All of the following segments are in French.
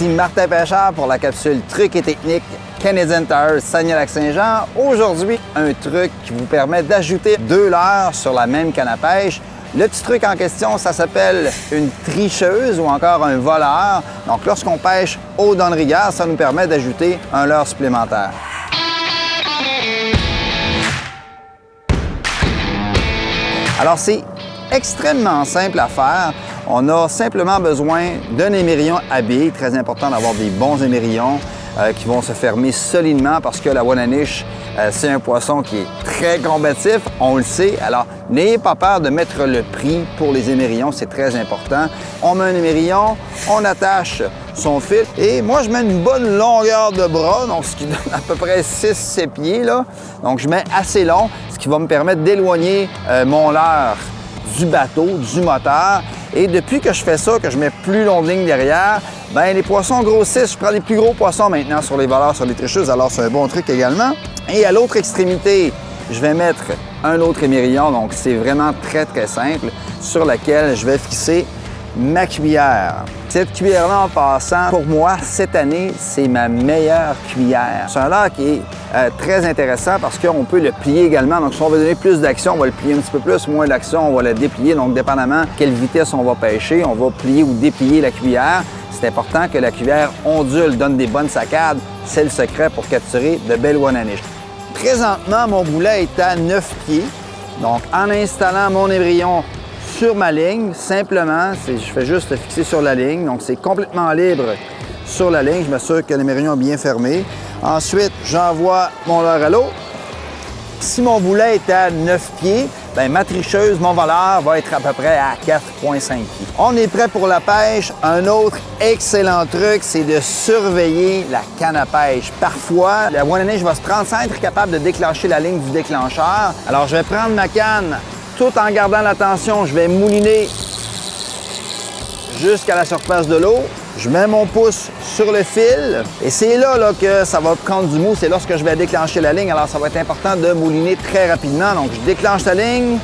Ici Martin Pêcheur pour la capsule Trucs et techniques Canadian Tire Saguenay-Lac-Saint-Jean. Aujourd'hui, un truc qui vous permet d'ajouter 2 leurres sur la même canne à pêche. Le petit truc en question, ça s'appelle une tricheuse ou encore un voleur. Donc lorsqu'on pêche haut dans le rigueur, ça nous permet d'ajouter un leurre supplémentaire. Alors c'est extrêmement simple à faire. On a simplement besoin d'un émerillon à billes. Très important d'avoir des bons émerillons qui vont se fermer solidement parce que la ouananiche, c'est un poisson qui est très combatif, on le sait. Alors, n'ayez pas peur de mettre le prix pour les émerillons, c'est très important. On met un émerillon, on attache son fil et moi, je mets une bonne longueur de bras, donc ce qui donne à peu près 6-7 pieds, là. Donc, je mets assez long, ce qui va me permettre d'éloigner mon leurre du bateau, du moteur. Et depuis que je fais ça, que je mets plus long de ligne derrière, bien, les poissons grossissent. Je prends les plus gros poissons maintenant sur les voleurs, sur les tricheuses, alors c'est un bon truc également. Et à l'autre extrémité, je vais mettre un autre émerillon, donc c'est vraiment très simple, sur laquelle je vais fixer ma cuillère. Cette cuillère-là, en passant, pour moi, cette année, c'est ma meilleure cuillère. C'est un leurre qui est très intéressant parce qu'on peut le plier également. Donc, si on veut donner plus d'action, on va le plier un petit peu plus. Moins d'action, on va le déplier. Donc, dépendamment quelle vitesse on va pêcher, on va plier ou déplier la cuillère. C'est important que la cuillère ondule, donne des bonnes saccades. C'est le secret pour capturer de belles ouananiches. Présentement, mon boulet est à 9 pieds. Donc, en installant mon émerillon sur ma ligne, simplement, je fais juste le fixer sur la ligne. Donc, c'est complètement libre sur la ligne. Je m'assure que l'émerillon est bien fermé. Ensuite, j'envoie mon leurre à l'eau. Si mon boulet est à 9 pieds, bien, ma tricheuse, mon voleur, va être à peu près à 4,5 pieds. On est prêt pour la pêche. Un autre excellent truc, c'est de surveiller la canne à pêche. Parfois, la ouananiche va se prendre sans être capable de déclencher la ligne du déclencheur. Alors, je vais prendre ma canne tout en gardant la tension. Je vais mouliner jusqu'à la surface de l'eau. Je mets mon pouce sur le fil et c'est là, que ça va prendre du mou. C'est lorsque je vais déclencher la ligne. Alors, ça va être important de mouliner très rapidement. Donc, je déclenche la ligne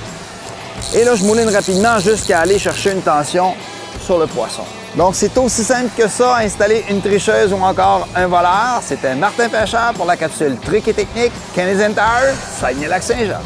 et là, je mouline rapidement jusqu'à aller chercher une tension sur le poisson. Donc, c'est aussi simple que ça, installer une tricheuse ou encore un voleur. C'était Martin Pêcheur pour la capsule Trucs et techniques Canadian Tire Saguenay-Lac-Saint-Jean.